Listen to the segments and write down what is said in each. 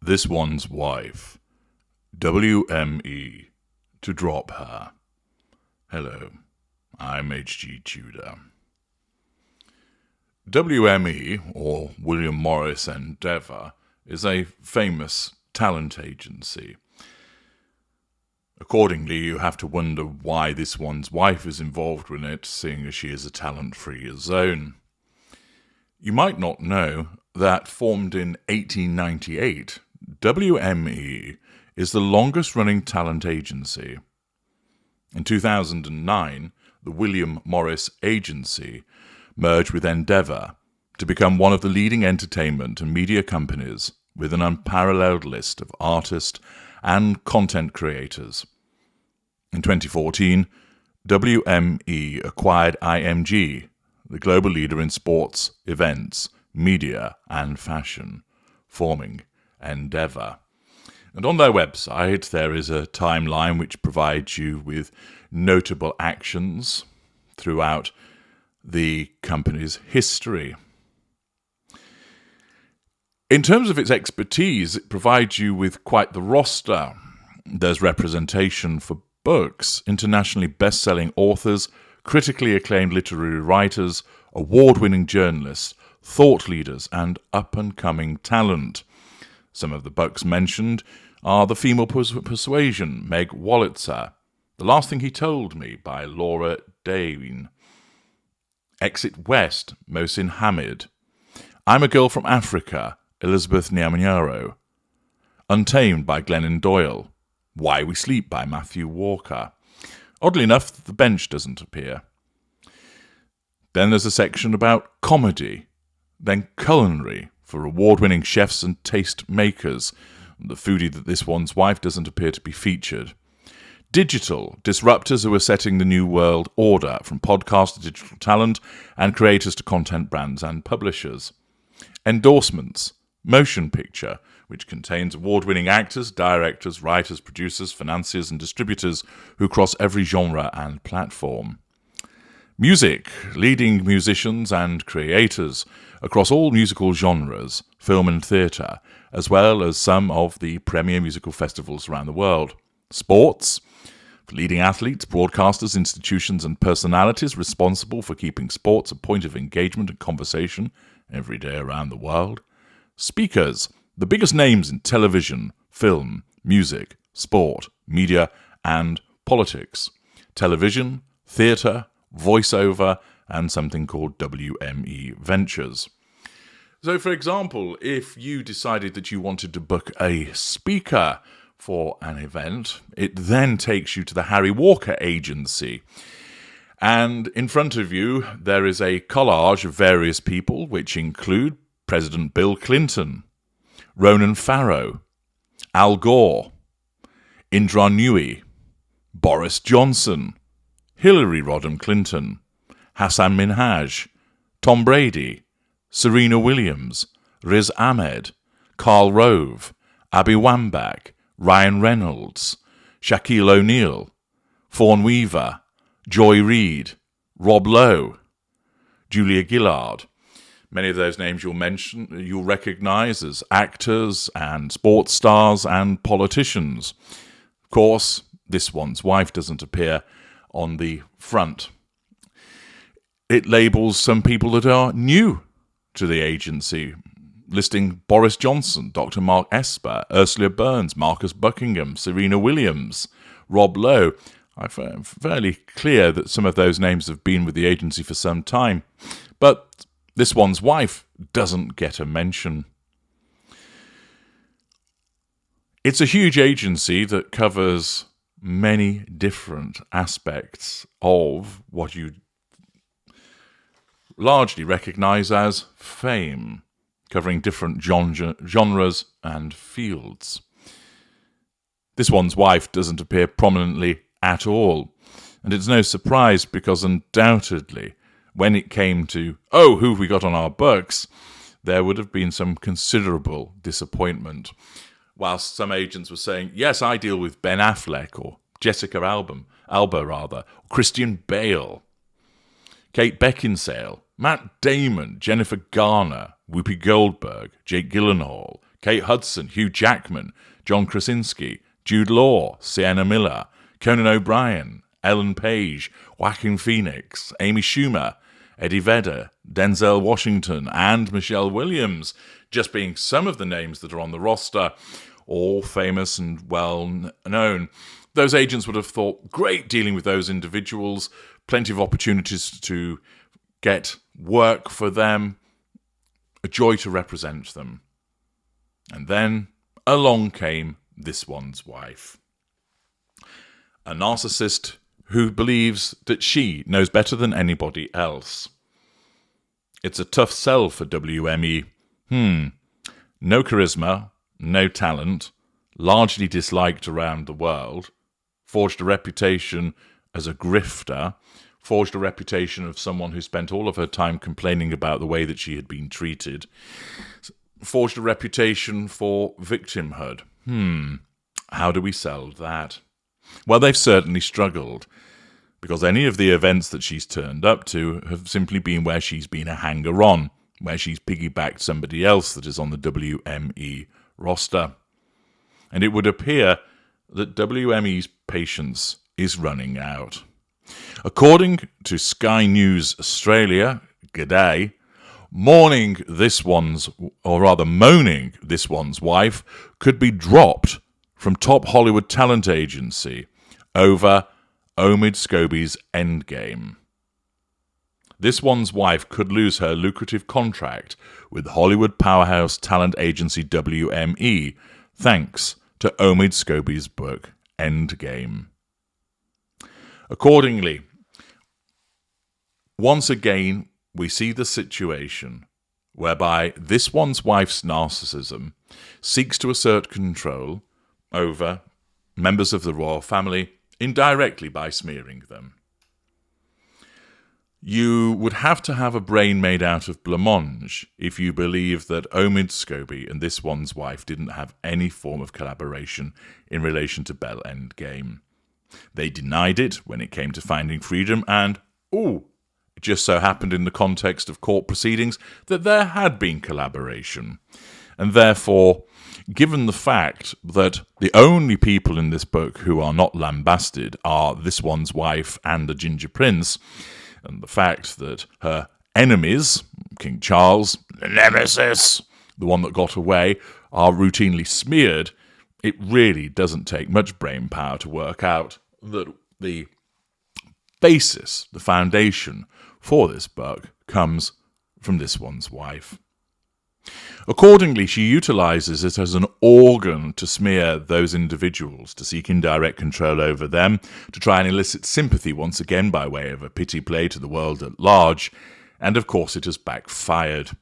This one's wife, WME, to drop her. Hello, I'm HG Tudor. WME, or William Morris Endeavour, is a famous talent agency. Accordingly, you have to wonder why this one's wife is involved in it, seeing as she is a talent-free zone. You might not know that, formed in 1898, WME is the longest-running talent agency. In 2009, the William Morris Agency merged with Endeavour to become one of the leading entertainment and media companies with an unparalleled list of artists and content creators. In 2014, WME acquired IMG, the global leader in sports, events, media, and fashion, forming Endeavour. And on their website, there is a timeline which provides you with notable actions throughout the company's history. In terms of its expertise, it provides you with quite the roster. There's representation for books, internationally best-selling authors, critically acclaimed literary writers, award-winning journalists, thought leaders, and up-and-coming talent. Some of the books mentioned are The Female Persuasion, Meg Wolitzer, The Last Thing He Told Me by Laura Dane, Exit West, Mohsin Hamid, I'm a Girl from Africa, Elizabeth Nyamanyaro, Untamed by Glennon Doyle, Why We Sleep by Matthew Walker. Oddly enough, The Bench doesn't appear. Then there's a section about comedy, then culinary for award-winning chefs and taste makers. The foodie that this one's wife doesn't appear to be featured. Digital, disruptors who are setting the new world order, from podcast to digital talent and creators to content brands and publishers. Endorsements, motion picture, which contains award-winning actors, directors, writers, producers, financiers, and distributors who cross every genre and platform. Music, leading musicians and creators across all musical genres, film and theatre, as well as some of the premier musical festivals around the world. Sports, leading athletes, broadcasters, institutions, and personalities responsible for keeping sports a point of engagement and conversation every day around the world. Speakers, the biggest names in television, film, music, sport, media, and politics. Television, theatre, voiceover, and something called WME Ventures. So, for example, if you decided that you wanted to book a speaker for an event, it then takes you to the Harry Walker Agency. And in front of you, there is a collage of various people, which include President Bill Clinton, Ronan Farrow, Al Gore, Indra Nooyi, Boris Johnson, Hillary Rodham Clinton, Hassan Minhaj, Tom Brady, Serena Williams, Riz Ahmed, Karl Rove, Abby Wambach, Ryan Reynolds, Shaquille O'Neal, Fawn Weaver, Joy Reid, Rob Lowe, Julia Gillard. Many of those names you'll recognise as actors and sports stars and politicians. Of course, this one's wife doesn't appear on the front. It labels some people that are new to the agency, listing Boris Johnson, Dr. Mark Esper, Ursula Burns, Marcus Buckingham, Serena Williams, Rob Lowe. I'm fairly clear that some of those names have been with the agency for some time, but this one's wife doesn't get a mention. It's a huge agency that covers many different aspects of what you largely recognise as fame, covering different genres and fields. This one's wife doesn't appear prominently at all, and it's no surprise because undoubtedly, when it came to, who have we got on our books, there would have been some considerable disappointment. Whilst some agents were saying, yes, I deal with Ben Affleck or Jessica Alba, Christian Bale, Kate Beckinsale, Matt Damon, Jennifer Garner, Whoopi Goldberg, Jake Gyllenhaal, Kate Hudson, Hugh Jackman, John Krasinski, Jude Law, Sienna Miller, Conan O'Brien, Ellen Page, Joaquin Phoenix, Amy Schumer, Eddie Vedder, Denzel Washington, and Michelle Williams, just being some of the names that are on the roster, all famous and well known. Those agents would have thought, great dealing with those individuals, plenty of opportunities to get work for them, a joy to represent them. And then along came this one's wife. A narcissist who believes that she knows better than anybody else. It's a tough sell for WME. No charisma, no talent, largely disliked around the world, forged a reputation as a grifter, forged a reputation of someone who spent all of her time complaining about the way that she had been treated, forged a reputation for victimhood. How do we sell that? Well, they've certainly struggled, because any of the events that she's turned up to have simply been where she's been a hanger-on, where she's piggybacked somebody else that is on the WME roster. And it would appear that WME's patience is running out. According to Sky News Australia, g'day, moaning this one's wife could be dropped from top Hollywood talent agency over Omid Scobie's Endgame. This one's wife could lose her lucrative contract with Hollywood powerhouse talent agency WME, thanks to Omid Scobie's book Endgame. Accordingly, once again, we see the situation whereby this one's wife's narcissism seeks to assert control over members of the royal family indirectly by smearing them. You would have to have a brain made out of blancmange if you believe that Omid Scobie and this one's wife didn't have any form of collaboration in relation to Bell Endgame. They denied it when it came to Finding Freedom, and, it just so happened in the context of court proceedings that there had been collaboration. And therefore, given the fact that the only people in this book who are not lambasted are this one's wife and the Ginger Prince, and the fact that her enemies, King Charles, the nemesis, the one that got away, are routinely smeared, it really doesn't take much brain power to work out that the basis, the foundation for this book comes from this one's wife. Accordingly, she utilizes it as an organ to smear those individuals, to seek indirect control over them, to try and elicit sympathy once again by way of a pity play to the world at large. And of course it has backfired.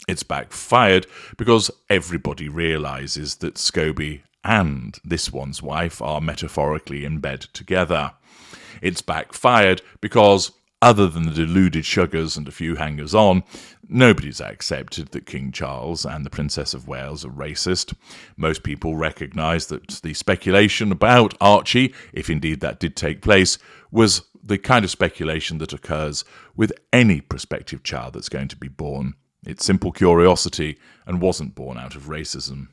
It's backfired because everybody realizes that Scobie and this one's wife are metaphorically in bed together. It's backfired because, other than the deluded shuggers and a few hangers-on, nobody's accepted that King Charles and the Princess of Wales are racist. Most people recognise that the speculation about Archie, if indeed that did take place, was the kind of speculation that occurs with any prospective child that's going to be born. It's simple curiosity and wasn't born out of racism.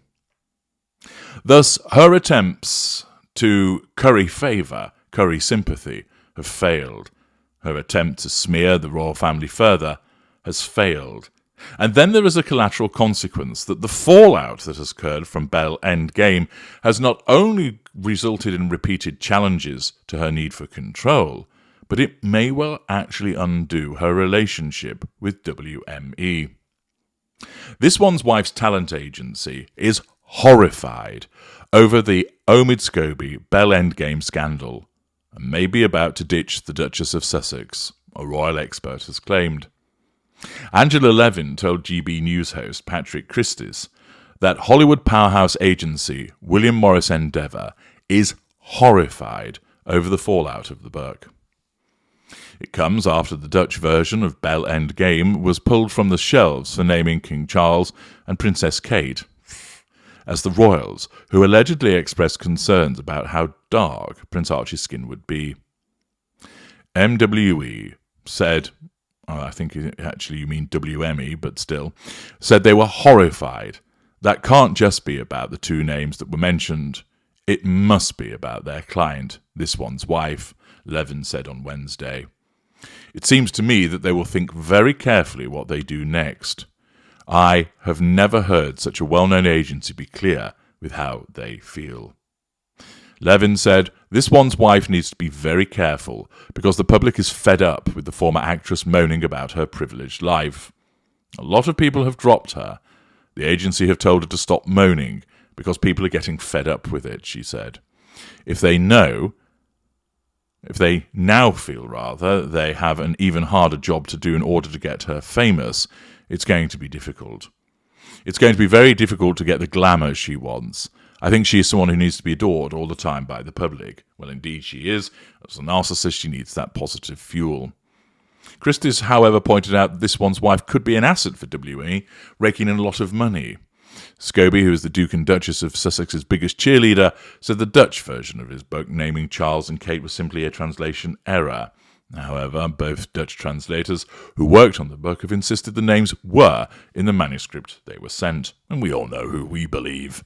Thus, her attempts to curry favour, curry sympathy, have failed. Her attempt to smear the royal family further has failed. And then there is a collateral consequence that the fallout that has occurred from Bell Endgame has not only resulted in repeated challenges to her need for control, but it may well actually undo her relationship with WME. This one's wife's talent agency is horrified over the Omid Scobie Bell Endgame scandal, and may be about to ditch the Duchess of Sussex, a royal expert has claimed. Angela Levin told GB News host Patrick Christys that Hollywood powerhouse agency William Morris Endeavour is horrified over the fallout of the book. It comes after the Dutch version of Bell Endgame was pulled from the shelves for naming King Charles and Princess Kate as the royals who allegedly expressed concerns about how dark Prince Archie's skin would be. MWE said, I think actually you mean WME, but still, said they were horrified That can't just be about the two names that were mentioned. It must be about their client, this one's wife, Levin said on Wednesday. It seems to me that they will think very carefully what they do next. I have never heard such a well-known agency be clear with how they feel. Levin said, this one's wife needs to be very careful because the public is fed up with the former actress moaning about her privileged life. A lot of people have dropped her. The agency have told her to stop moaning because people are getting fed up with it, she said. If they now feel they have an even harder job to do in order to get her famous, it's going to be difficult. It's going to be very difficult to get the glamour she wants. I think she is someone who needs to be adored all the time by the public. Well, indeed she is. As a narcissist, she needs that positive fuel. Christie's, however, pointed out that this one's wife could be an asset for WME, raking in a lot of money. Scobie, who is the Duke and Duchess of Sussex's biggest cheerleader, said the Dutch version of his book naming Charles and Kate was simply a translation error. However, both Dutch translators who worked on the book have insisted the names were in the manuscript they were sent, and we all know who we believe.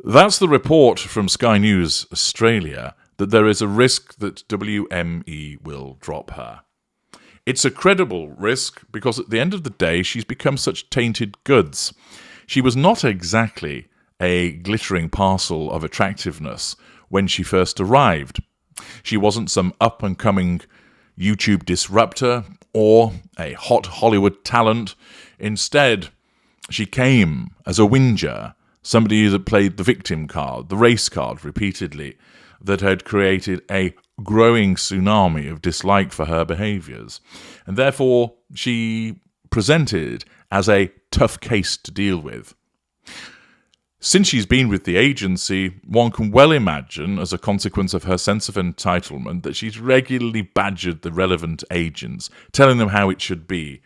That's the report from Sky News Australia that there is a risk that WME will drop her. It's a credible risk because at the end of the day she's become such tainted goods. She was not exactly a glittering parcel of attractiveness when she first arrived. She wasn't some up-and-coming YouTube disruptor or a hot Hollywood talent. Instead, she came as a whinger, somebody that played the victim card, the race card repeatedly, that had created a growing tsunami of dislike for her behaviours. And therefore, she presented as a tough case to deal with. Since she's been with the agency, one can well imagine, as a consequence of her sense of entitlement, that she's regularly badgered the relevant agents, telling them how it should be,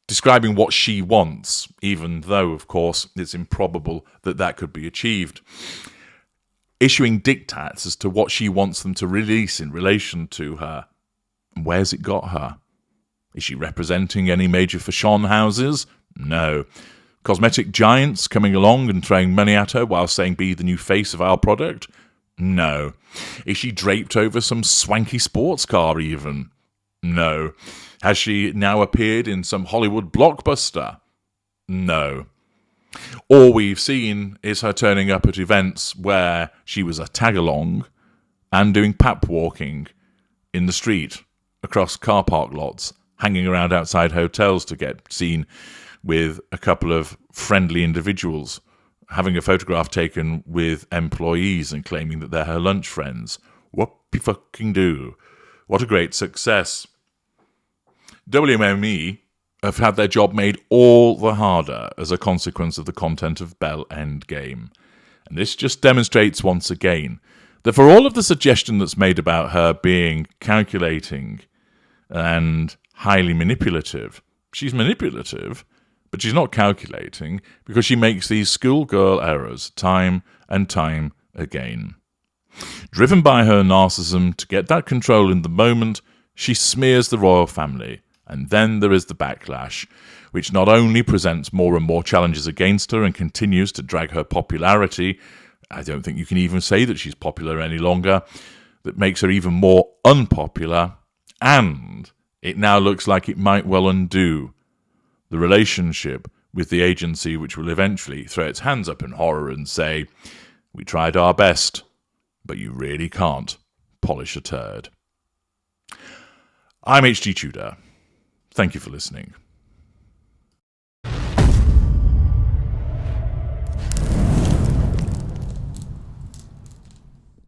describing what she wants, even though, of course, it's improbable that that could be achieved. Issuing diktats as to what she wants them to release in relation to her. Where's it got her? Is she representing any major fashion houses? No. Cosmetic giants coming along and throwing money at her while saying be the new face of our product? No. Is she draped over some swanky sports car even? No. Has she now appeared in some Hollywood blockbuster? No. All we've seen is her turning up at events where she was a tag-along and doing pap walking in the street, across car park lots, hanging around outside hotels to get seen with a couple of friendly individuals, having a photograph taken with employees and claiming that they're her lunch friends. Whoop-de-fucking-do. What a great success. WME have had their job made all the harder as a consequence of the content of Bell Endgame. And this just demonstrates once again that for all of the suggestion that's made about her being calculating and highly manipulative, she's manipulative, but she's not calculating because she makes these schoolgirl errors time and time again. Driven by her narcissism to get that control in the moment, she smears the royal family. And then there is the backlash, which not only presents more and more challenges against her and continues to drag her popularity, I don't think you can even say that she's popular any longer, that makes her even more unpopular, and it now looks like it might well undo the relationship with the agency, which will eventually throw its hands up in horror and say, we tried our best, but you really can't polish a turd. I'm HG Tudor. Thank you for listening.